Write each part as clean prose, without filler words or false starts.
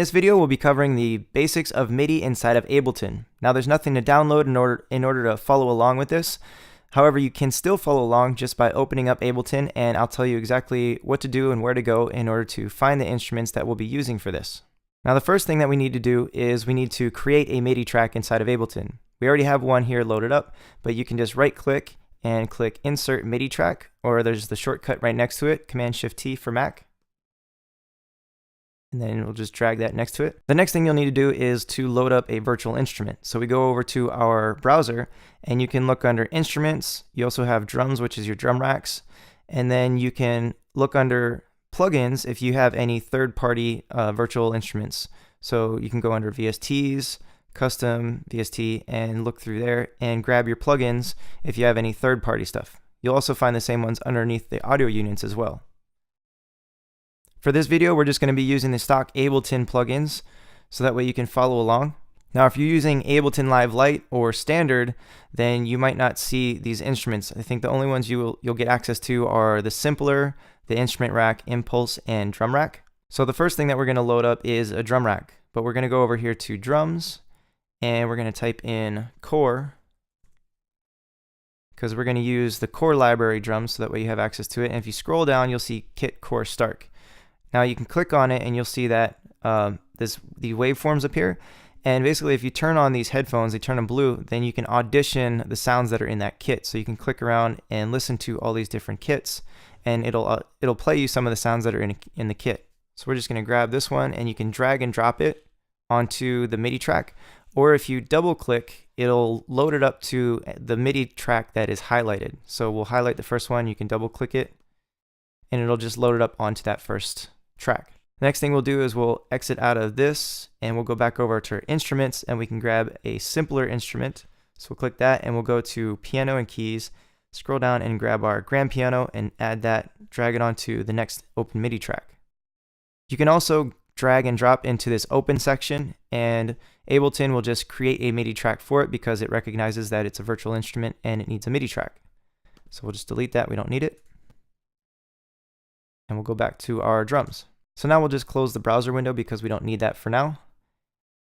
In this video, we'll be covering the basics of MIDI inside of Ableton. Now, there's nothing to download in order to follow along with this. However, you can still follow along just by opening up Ableton, and I'll tell you exactly what to do and where to go in order to find the instruments that we'll be using for this. Now, the first thing that we need to do is we need to create a MIDI track inside of Ableton. We already have one here loaded up, but you can just right-click and click Insert MIDI Track, or there's the shortcut right next to it, Command-Shift-T for Mac. And then we'll just drag that next to it. The next thing you'll need to do is to load up a virtual instrument. So we go over to our browser, and you can look under Instruments. You also have Drums, which is your drum racks. And then you can look under Plugins if you have any third-party virtual instruments. So you can go under VSTs, Custom, VST, and look through there and grab your plugins if you have any third-party stuff. You'll also find the same ones underneath the audio units as well. For this video, we're just going to be using the stock Ableton plugins, so that way you can follow along. Now, if you're using Ableton Live Lite or Standard, then you might not see these instruments. I think the only ones you'll get access to are the Simpler, the Instrument Rack, Impulse, and Drum Rack. So the first thing that we're going to load up is a drum rack, but we're going to go over here to Drums, and we're going to type in Core, because we're going to use the Core library drums, so that way you have access to it. And if you scroll down, you'll see Kit Core Stark. Now you can click on it and you'll see that the waveforms appear. And basically, if you turn on these headphones, they turn them blue, then you can audition the sounds that are in that kit. So you can click around and listen to all these different kits, and it'll play you some of the sounds that are in the kit. So we're just going to grab this one, and you can drag and drop it onto the MIDI track. Or if you double click, it'll load it up to the MIDI track that is highlighted. So we'll highlight the first one, you can double click it, and it'll just load it up onto that first track. The next thing we'll do is we'll exit out of this, and we'll go back over to our instruments, and we can grab a simpler instrument. So we'll click that, and we'll go to Piano and Keys, scroll down and grab our grand piano and add that, drag it onto the next open MIDI track. You can also drag and drop into this open section, and Ableton will just create a MIDI track for it because it recognizes that it's a virtual instrument and it needs a MIDI track. So we'll just delete that, we don't need it. And we'll go back to our drums. So now we'll just close the browser window because we don't need that for now.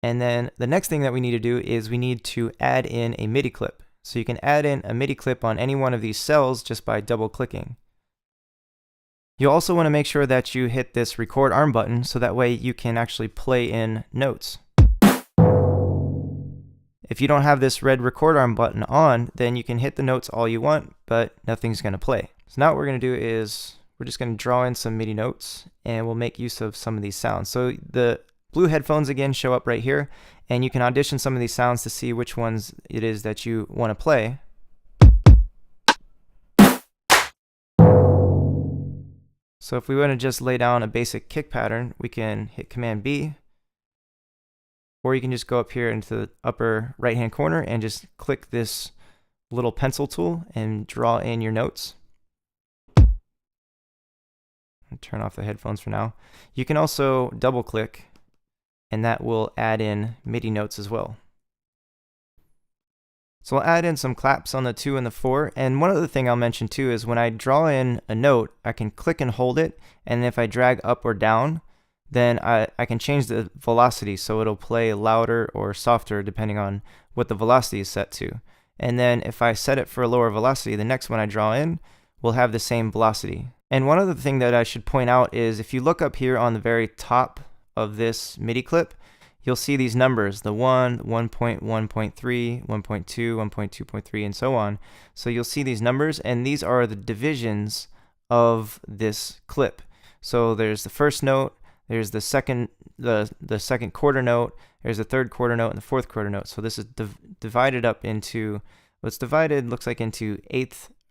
And then the next thing that we need to do is we need to add in a MIDI clip. So you can add in a MIDI clip on any one of these cells just by double clicking. You also want to make sure that you hit this record arm button so that way you can actually play in notes. If you don't have this red record arm button on, then you can hit the notes all you want, but nothing's going to play. So now what we're going to do is we're just going to draw in some MIDI notes, and we'll make use of some of these sounds. So the blue headphones again show up right here, and you can audition some of these sounds to see which ones it is that you want to play. So if we want to just lay down a basic kick pattern, we can hit Command B, or you can just go up here into the upper right hand corner and just click this little pencil tool and draw in your notes. Turn off the headphones for now. You can also double click, and that will add in MIDI notes as well. So I'll add in some claps on the 2 and the 4, and one other thing I'll mention too is when I draw in a note, I can click and hold it, and if I drag up or down, then I can change the velocity so it'll play louder or softer depending on what the velocity is set to. And then if I set it for a lower velocity, the next one I draw in will have the same velocity. And one other thing that I should point out is if you look up here on the very top of this MIDI clip, you'll see these numbers, the 1, 1.1.3, 1.2, 1.2.3, and so on. So you'll see these numbers, and these are the divisions of this clip. So there's the first note, there's the second quarter note, there's the third quarter note, and the fourth quarter note. So this is divided up into, what's divided looks like into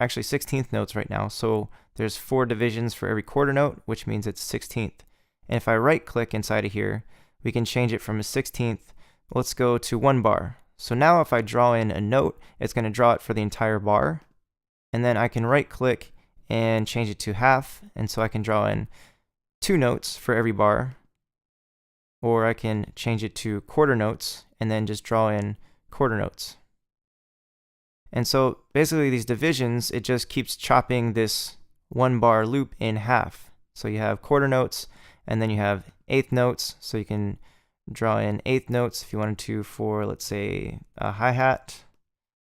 16th notes right now. So there's 4 divisions for every quarter note, which means it's 16th. And if I right click inside of here, we can change it from a 16th. Let's go to 1 bar. So now if I draw in a note, it's going to draw it for the entire bar. And then I can right click and change it to half. And so I can draw in 2 notes for every bar. Or I can change it to quarter notes and then just draw in quarter notes. And so basically these divisions, it just keeps chopping this 1 bar loop in half. So you have quarter notes, and then you have eighth notes, so you can draw in eighth notes if you wanted to for, let's say, a hi-hat.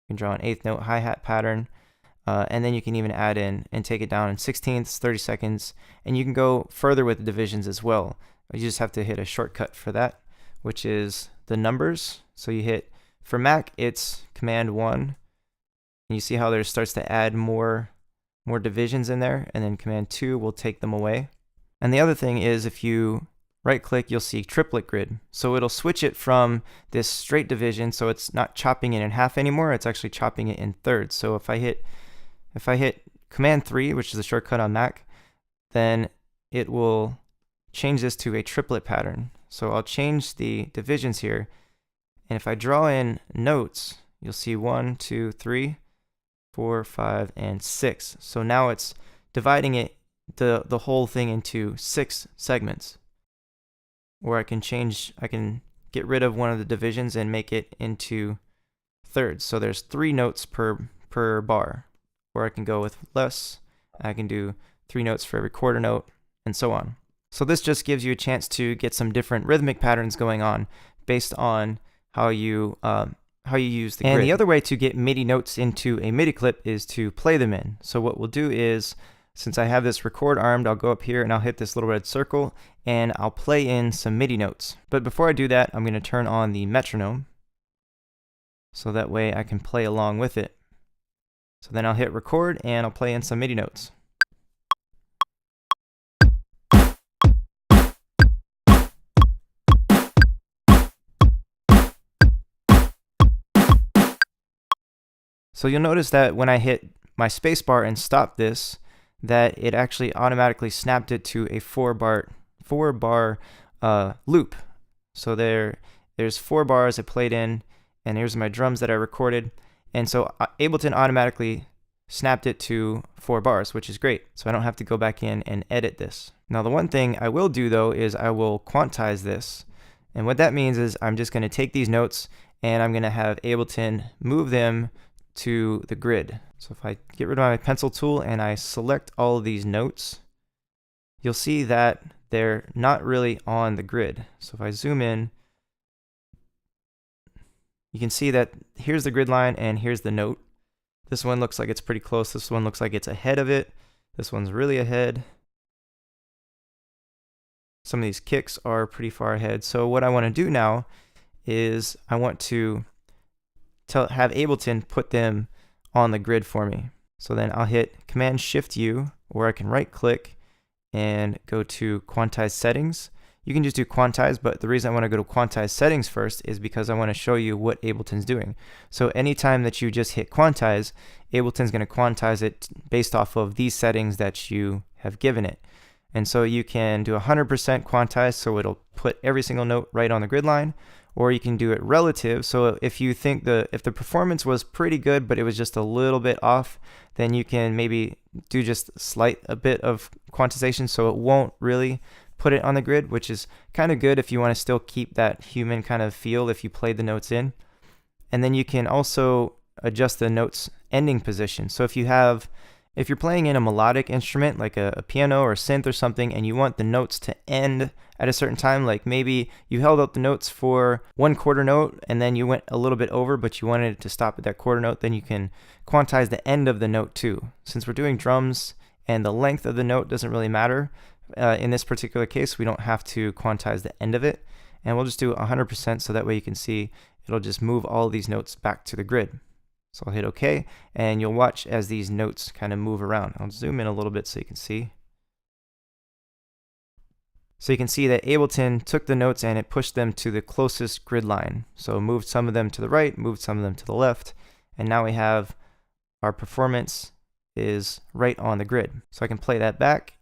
You can draw an eighth note hi-hat pattern. And then you can even add in and take it down in 16ths, 30 seconds, and you can go further with divisions as well. You just have to hit a shortcut for that, which is the numbers. So you hit, for Mac, it's Command 1, and you see how there starts to add more divisions in there, and then Command 2 will take them away. And the other thing is, if you right-click, you'll see triplet grid. So it'll switch it from this straight division, so it's not chopping it in half anymore, it's actually chopping it in thirds. So if I hit Command 3, which is a shortcut on Mac, then it will change this to a triplet pattern. So I'll change the divisions here, and if I draw in notes, you'll see 1, 2, 3, 4, 5, and 6. So now it's dividing it, the whole thing, into 6 segments. Or I can get rid of one of the divisions and make it into thirds. So there's 3 notes per bar. Or I can go with less. I can do 3 notes for every quarter note, and so on. So this just gives you a chance to get some different rhythmic patterns going on based on how you use the grid. And the other way to get MIDI notes into a MIDI clip is to play them in. So what we'll do is, since I have this record armed, I'll go up here and I'll hit this little red circle and I'll play in some MIDI notes. But before I do that, I'm going to turn on the metronome so that way I can play along with it. So then I'll hit record and I'll play in some MIDI notes. So you'll notice that when I hit my spacebar and stop this, that it actually automatically snapped it to a 4-bar loop. So there's 4 bars I played in, and here's my drums that I recorded. And so Ableton automatically snapped it to 4 bars, which is great. So I don't have to go back in and edit this. Now the one thing I will do though is I will quantize this. And what that means is I'm just going to take these notes and I'm going to have Ableton move them to the grid. So if I get rid of my pencil tool and I select all of these notes, you'll see that they're not really on the grid. So if I zoom in, you can see that here's the grid line and here's the note. This one looks like it's pretty close. This one looks like it's ahead of it. This one's really ahead. Some of these kicks are pretty far ahead. So what I want to do now is I want to have Ableton put them on the grid for me. So then I'll hit Command Shift U, or I can right click and go to Quantize Settings. You can just do Quantize, but the reason I want to go to Quantize Settings first is because I want to show you what Ableton's doing. So anytime that you just hit Quantize, Ableton's going to quantize it based off of these settings that you have given it. And so you can do 100% quantize, so it'll put every single note right on the grid line, or you can do it relative. So if you think if the performance was pretty good, but it was just a little bit off, then you can maybe do just a bit of quantization so it won't really put it on the grid, which is kind of good if you want to still keep that human kind of feel if you play the notes in. And then you can also adjust the notes ending position. So if you're playing in a melodic instrument like a piano or a synth or something, and you want the notes to end at a certain time, like maybe you held out the notes for 1 quarter note and then you went a little bit over, but you wanted it to stop at that quarter note, then you can quantize the end of the note too. Since we're doing drums and the length of the note doesn't really matter, in this particular case, we don't have to quantize the end of it. And we'll just do 100% so that way you can see it'll just move all these notes back to the grid. So I'll hit OK, and you'll watch as these notes kind of move around. I'll zoom in a little bit so you can see. So you can see that Ableton took the notes and it pushed them to the closest grid line. So moved some of them to the right, moved some of them to the left, and now we have our performance is right on the grid. So I can play that back.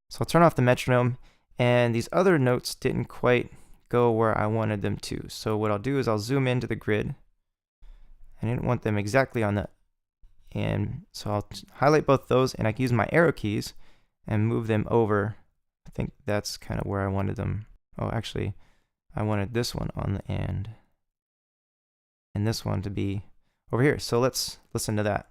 So I'll turn off the metronome, and these other notes didn't quite go where I wanted them to. So what I'll do is I'll zoom into the grid. I didn't want them exactly on that. And so I'll highlight both those, and I can use my arrow keys and move them over. I think that's kind of where I wanted them. Oh, actually, I wanted this one on the end and this one to be over here. So let's listen to that.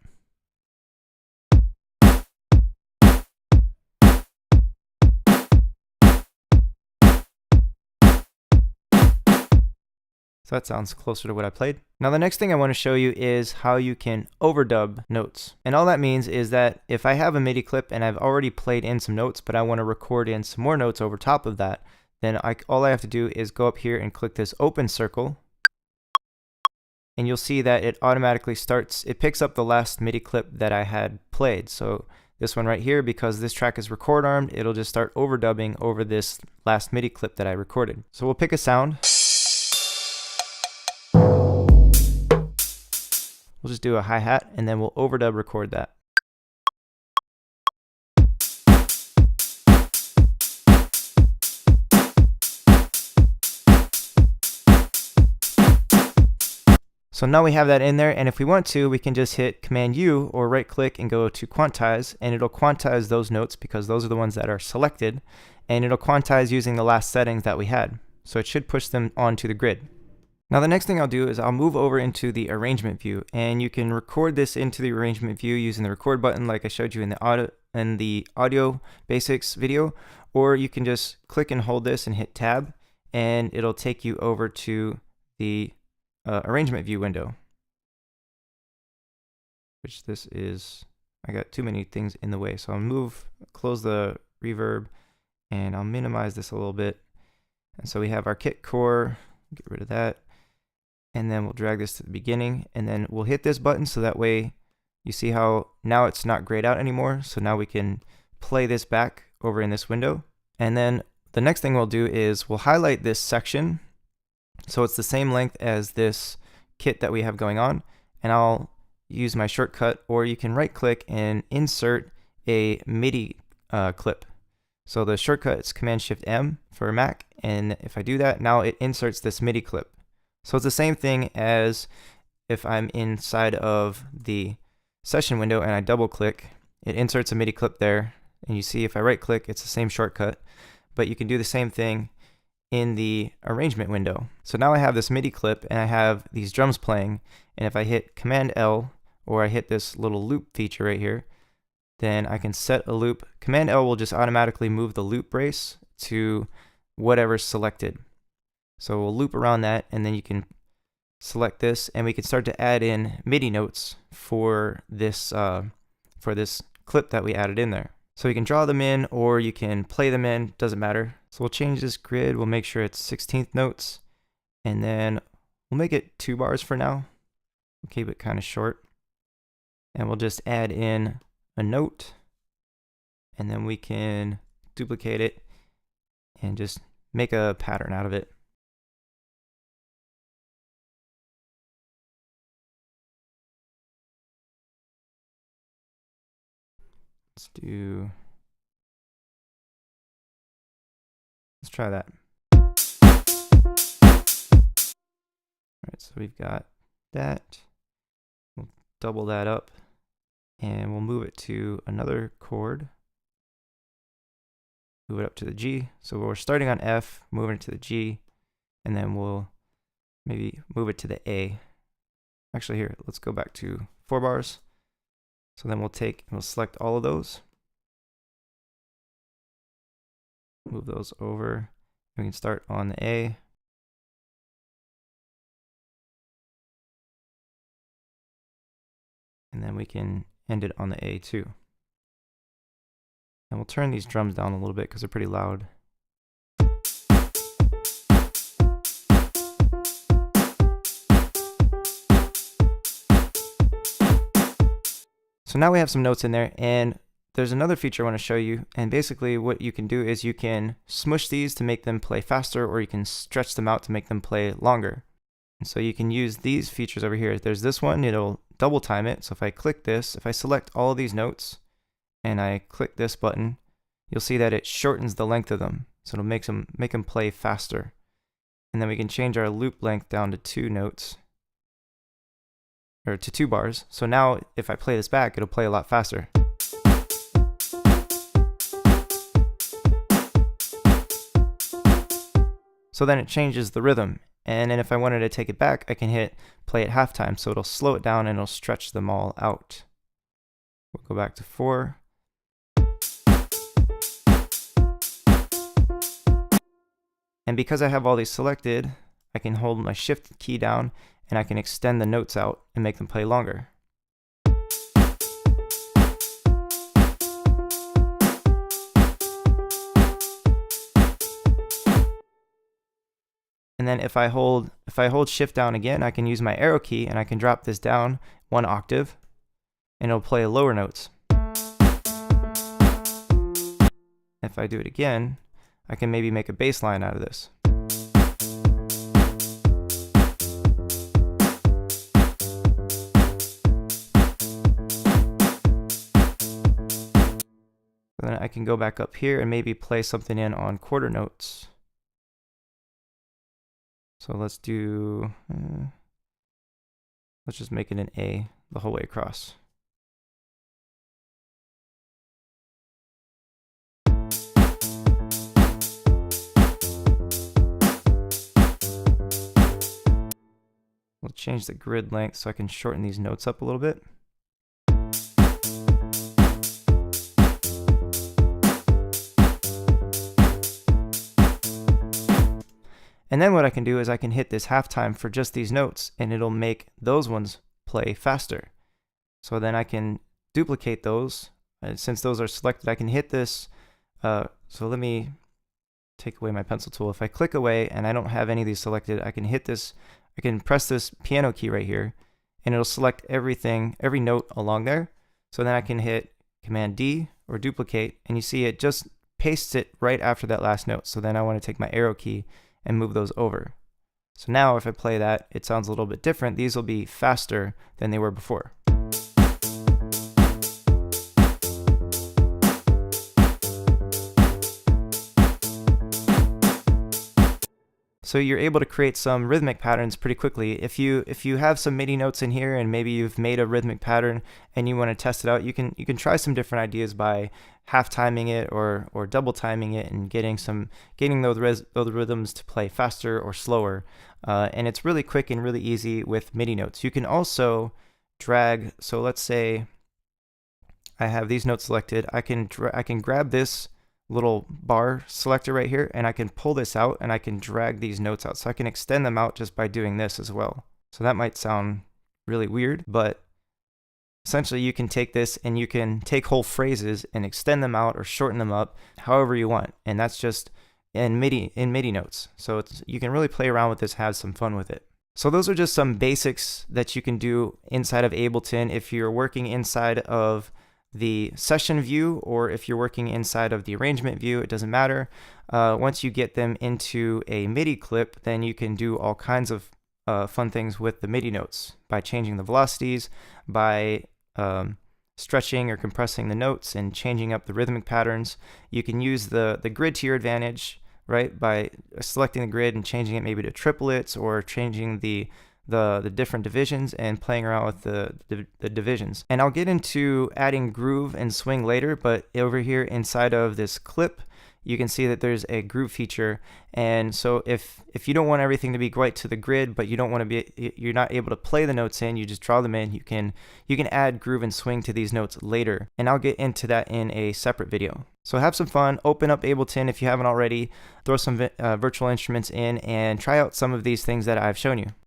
So that sounds closer to what I played. Now the next thing I want to show you is how you can overdub notes. And all that means is that if I have a MIDI clip and I've already played in some notes, but I want to record in some more notes over top of that, then all I have to do is go up here and click this open circle. And you'll see that it automatically it picks up the last MIDI clip that I had played. So this one right here, because this track is record armed, it'll just start overdubbing over this last MIDI clip that I recorded. So we'll pick a sound. We'll just do a hi-hat and then we'll overdub record that. So now we have that in there, and if we want to, we can just hit Command U or right click and go to Quantize, and it'll quantize those notes because those are the ones that are selected, and it'll quantize using the last settings that we had. So it should push them onto the grid. Now the next thing I'll do is I'll move over into the arrangement view, and you can record this into the arrangement view using the record button like I showed you in the audio basics video, or you can just click and hold this and hit tab, and it'll take you over to the arrangement view window, which this is, I got too many things in the way, so I'll close the reverb, and I'll minimize this a little bit. And so we have our kit core, get rid of that, and then we'll drag this to the beginning, and then we'll hit this button so that way you see how now it's not grayed out anymore. So now we can play this back over in this window. And then the next thing we'll do is we'll highlight this section so it's the same length as this kit that we have going on, and I'll use my shortcut, or you can right click and insert a MIDI clip. So the shortcut is Command Shift M for Mac, and if I do that, now it inserts this MIDI clip. So it's the same thing as if I'm inside of the session window and I double click, it inserts a MIDI clip there, and you see if I right click, it's the same shortcut, but you can do the same thing in the arrangement window. So now I have this MIDI clip and I have these drums playing, and if I hit Command L or I hit this little loop feature right here, then I can set a loop. Command L will just automatically move the loop brace to whatever's selected. So we'll loop around that, and then you can select this, and we can start to add in MIDI notes for this clip that we added in there. So you can draw them in or you can play them in, doesn't matter. So we'll change this grid, we'll make sure it's 16th notes, and then we'll make it 2 bars for now. We'll keep it kind of short, and we'll just add in a note, and then we can duplicate it and just make a pattern out of it. Let's try that. Alright, so we've got that. We'll double that up, and we'll move it to another chord. Move it up to the G. So we're starting on F, moving it to the G, and then we'll maybe move it to the A. Actually, here, let's go back to 4 bars. So then we'll select all of those, move those over. We can start on the A, and then we can end it on the A too. And we'll turn these drums down a little bit because they're pretty loud. So now we have some notes in there, and there's another feature I want to show you, and basically what you can do is you can smush these to make them play faster, or you can stretch them out to make them play longer. And so you can use these features over here. There's this one, it'll double time it. So if I click this, if I select all of these notes and I click this button, you'll see that it shortens the length of them. So it'll make them play faster. And then we can change our loop length down to 2 notes. Or to 2 bars. So now if I play this back, it'll play a lot faster. So then it changes the rhythm. And then if I wanted to take it back, I can hit play at halftime. So it'll slow it down and it'll stretch them all out. We'll go back to 4. And because I have all these selected, I can hold my shift key down and I can extend the notes out and make them play longer. And then if I hold shift down again, I can use my arrow key and I can drop this down 1 octave and it'll play lower notes. If I do it again, I can maybe make a bass line out of this. Then I can go back up here and maybe play something in on quarter notes. So let's do, let's just make it an A the whole way across. We'll change the grid length so I can shorten these notes up a little bit. And then what I can do is I can hit this halftime for just these notes and it'll make those ones play faster. So then I can duplicate those. Since those are selected, I can hit this. So let me take away my pencil tool. If I click away and I don't have any of these selected, I can hit this. I can press this piano key right here and it'll select everything, every note along there. So then I can hit Command D or duplicate and you see it just pastes it right after that last note. So then I want to take my arrow key and move those over. So now if I play that, it sounds a little bit different. These will be faster than they were before. So you're able to create some rhythmic patterns pretty quickly. If you have some MIDI notes in here and maybe you've made a rhythmic pattern and you want to test it out, you can try some different ideas by half timing it or double timing it and getting those rhythms to play faster or slower. And it's really quick and really easy with MIDI notes. You can also drag. So let's say I have these notes selected. I can grab this little bar selector right here and I can pull this out and I can drag these notes out. So I can extend them out just by doing this as well. So that might sound really weird, but essentially you can take this and you can take whole phrases and extend them out or shorten them up however you want. And that's just in MIDI notes. So you can really play around with this, have some fun with it. So those are just some basics that you can do inside of Ableton if you're working inside of the session view or if you're working inside of the arrangement view. It doesn't matter. Once you get them into a MIDI clip, then you can do all kinds of fun things with the MIDI notes by changing the velocities, by stretching or compressing the notes and changing up the rhythmic patterns. You can use the grid to your advantage, right? By selecting the grid and changing it maybe to triplets or changing the different divisions and playing around with the divisions. And I'll get into adding groove and swing later, but over here inside of this clip, you can see that there's a groove feature. And so if you don't want everything to be right to the grid, but you're not able to play the notes in, you just draw them in, you can add groove and swing to these notes later. And I'll get into that in a separate video. So have some fun, open up Ableton if you haven't already, throw some virtual instruments in and try out some of these things that I've shown you.